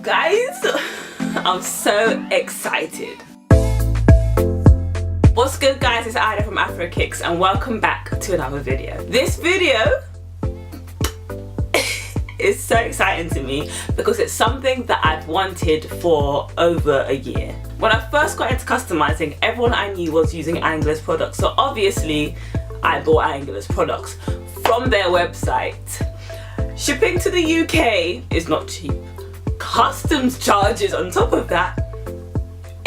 Guys, I'm so excited. What's good, guys? It's Ida from Afro Kickz and welcome back to another video. This video is so exciting to me because it's something that I've wanted for over a year. When I first got into customizing, everyone I knew was using Angelus products, so obviously I bought Angelus products from their website. Shipping to the UK is not cheap. Customs charges on top of that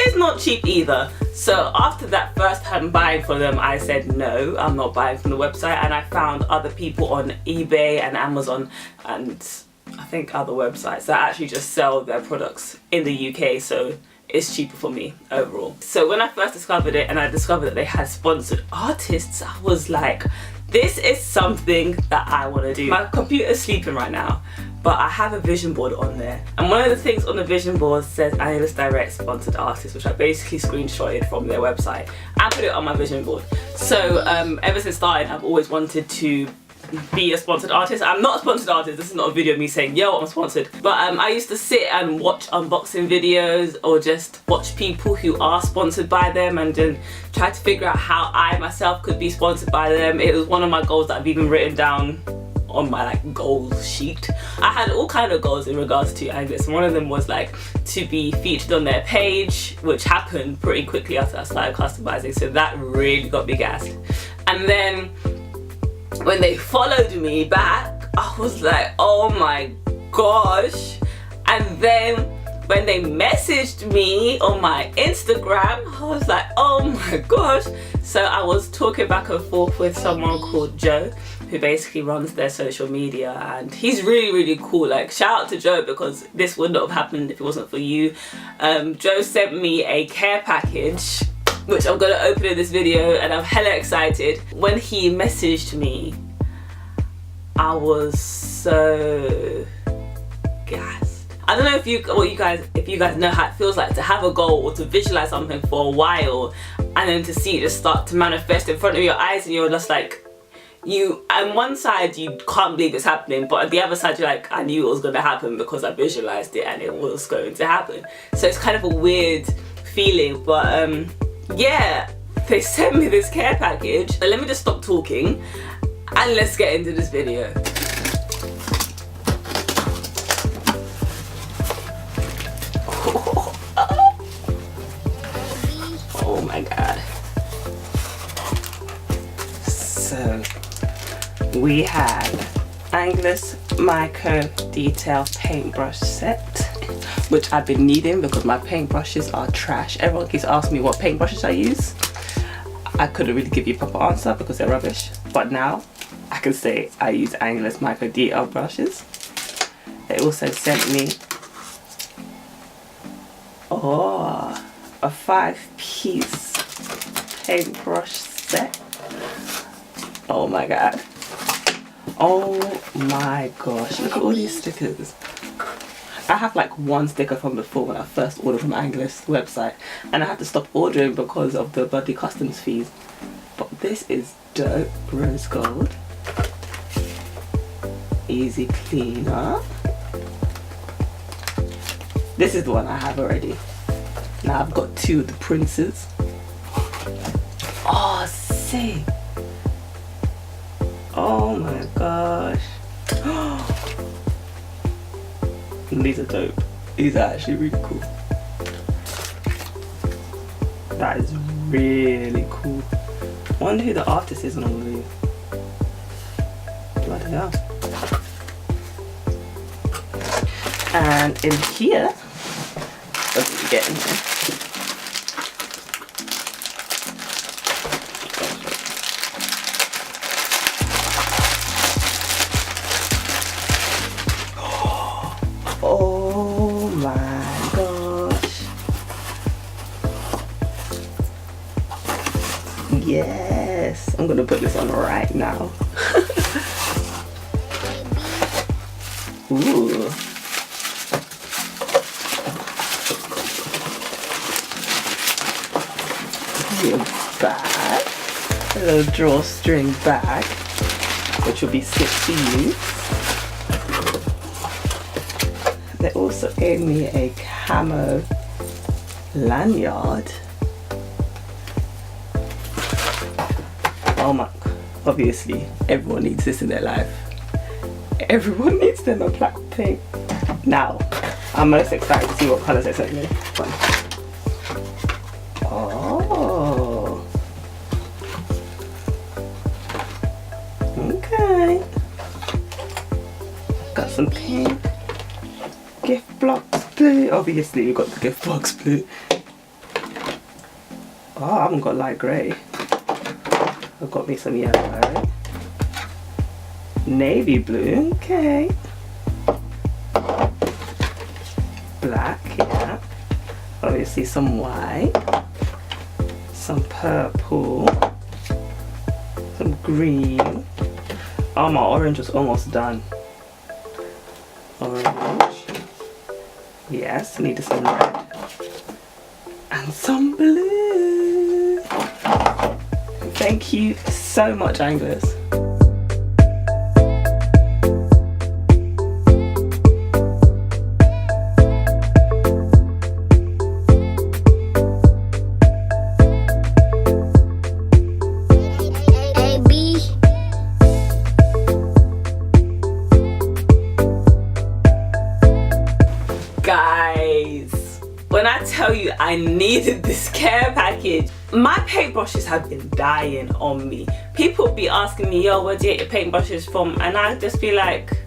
is not cheap either. So after that first time buying from them, I said no, I'm not buying from the website, and I found other people on eBay and Amazon and I think other websites that actually just sell their products in the UK, so it's cheaper for me overall. So when I first discovered it and I discovered that they had sponsored artists, I was like, this is something that I want to do. My computer's sleeping right now, but I have a vision board on there, and one of the things on the vision board says Angelus Direct sponsored artists, which I basically screenshotted from their website and put it on my vision board. So ever since starting, I've always wanted to be a sponsored artist. I'm not a sponsored artist, this is not a video of me saying yo I'm sponsored, but I used to sit and watch unboxing videos or just watch people who are sponsored by them and then try to figure out how I myself could be sponsored by them. It was one of my goals that I've even written down on my goals sheet. I had all kind of goals in regards to Angelus. One of them was to be featured on their page, which happened pretty quickly after I started customizing, so that really got me gassed. And then when they followed me back, I was like, oh my gosh. And then when they messaged me on my Instagram, I was like, oh my gosh. So I was talking back and forth with someone called Joe, who basically runs their social media, and he's really cool. Shout out to Joe, because this would not have happened if it wasn't for you. Joe sent me a care package, which I'm gonna open in this video, and I'm hella excited. When he messaged me, I was so gassed. I don't know if you guys know how it feels like to have a goal or to visualize something for a while and then to see it just start to manifest in front of your eyes, and you're just like, on one side you can't believe it's happening, but on the other side you're like, I knew it was going to happen because I visualized it and it was going to happen. So it's kind of a weird feeling, but yeah, they sent me this care package. So let me just stop talking and let's get into this video. Oh my god. So we have Angelus Micro Detail Paintbrush Set, which I've been needing because my paintbrushes are trash. Everyone keeps asking me what paintbrushes I use. I couldn't really give you a proper answer because they're rubbish, but now I can say I use Angelus Micro Detail brushes. They also sent me a 5-piece paintbrush set. Oh my god. Oh my gosh, look at all these stickers. I have one sticker from before when I first ordered from Angelus website, and I had to stop ordering because of the bloody customs fees. But this is dope. Rose gold. Easy cleaner. This is the one I have already. Now I've got 2 of the princes. Oh, sick. Oh my gosh. These are dope. These are actually really cool. That is really cool. I wonder who the artist is on all of these. Bloody hell. And in here, what did we get in here? Oh my gosh. Yes, I'm gonna put this on right now. Ooh. Your bag, a little drawstring bag, which will be sick to use. They also gave me a camo lanyard. Oh my, obviously everyone needs this in their life. Everyone needs them a black paint. Now, I'm most excited to see what colours they sent me. Oh. Okay. Got some pink. Gift blocks blue. Obviously we got the gift box blue. Oh, I haven't got light grey. I've got me some yellow. Navy blue, okay. Black, yeah. Obviously some white. Some purple. Some green. Oh, my orange was almost done. Orange. Yes, needed some red. And some blue. Thank you so much, Angelus. Guys, when I tell you I needed this care package, my paintbrushes have been dying on me. People be asking me, yo, where do you get your paintbrushes from? And I just be like,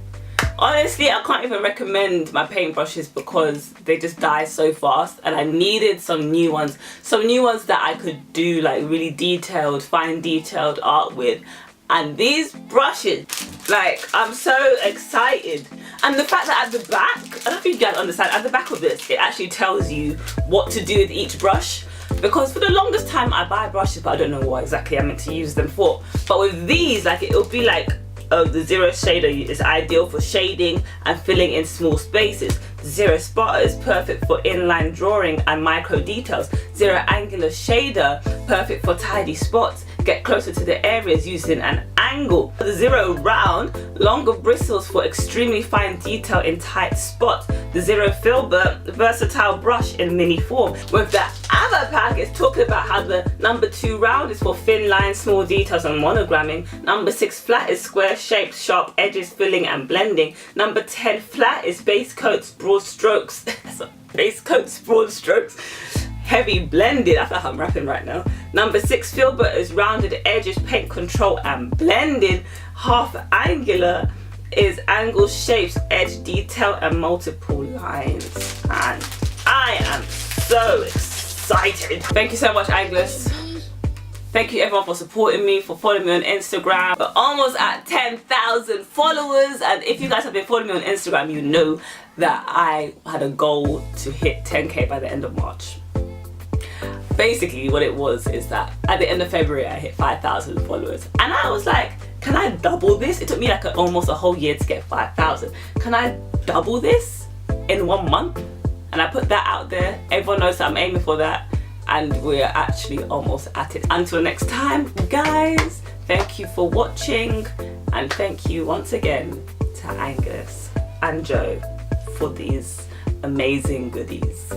honestly, I can't even recommend my paintbrushes because they just die so fast, and I needed some new ones. Some new ones that I could do like really detailed, fine detailed art with. And these brushes, like, I'm so excited. And the fact that at the back, I don't know if you guys understand, at the back of this, it actually tells you what to do with each brush. Because for the longest time I buy brushes, but I don't know what exactly I'm meant to use them for. But with these, like, it'll be like, the zero shader is ideal for shading and filling in small spaces. The zero spotter is perfect for inline drawing and micro details. Zero angular shader, perfect for tidy spots. Get closer to the areas using an angle. The zero round, longer bristles for extremely fine detail in tight spots. The zero filbert, versatile brush in mini form. With the other pack, it's talking about how the number 2 round is for thin lines, small details and monogramming. Number 6 flat is square shapes, sharp edges, filling and blending. Number 10 flat is base coats, broad strokes. Base coats, broad strokes. Heavy blended, I feel like I'm rapping right now. Number 6 filbert is rounded edges, paint control and blended. Half angular is angle shapes, edge detail and multiple lines. And I am so excited. Thank you so much, Angelus. Thank you everyone for supporting me, for following me on Instagram. We're almost at 10,000 followers, and if you guys have been following me on Instagram, you know that I had a goal to hit 10k by the end of March. Basically what it was is that at the end of February I hit 5,000 followers, and I was like, can I double this? It took me like almost a whole year to get 5,000. Can I double this in 1 month? And I put that out there. Everyone knows that I'm aiming for that, and we're actually almost at it. Until next time, guys, thank you for watching, and thank you once again to Angelus and Joe for these amazing goodies.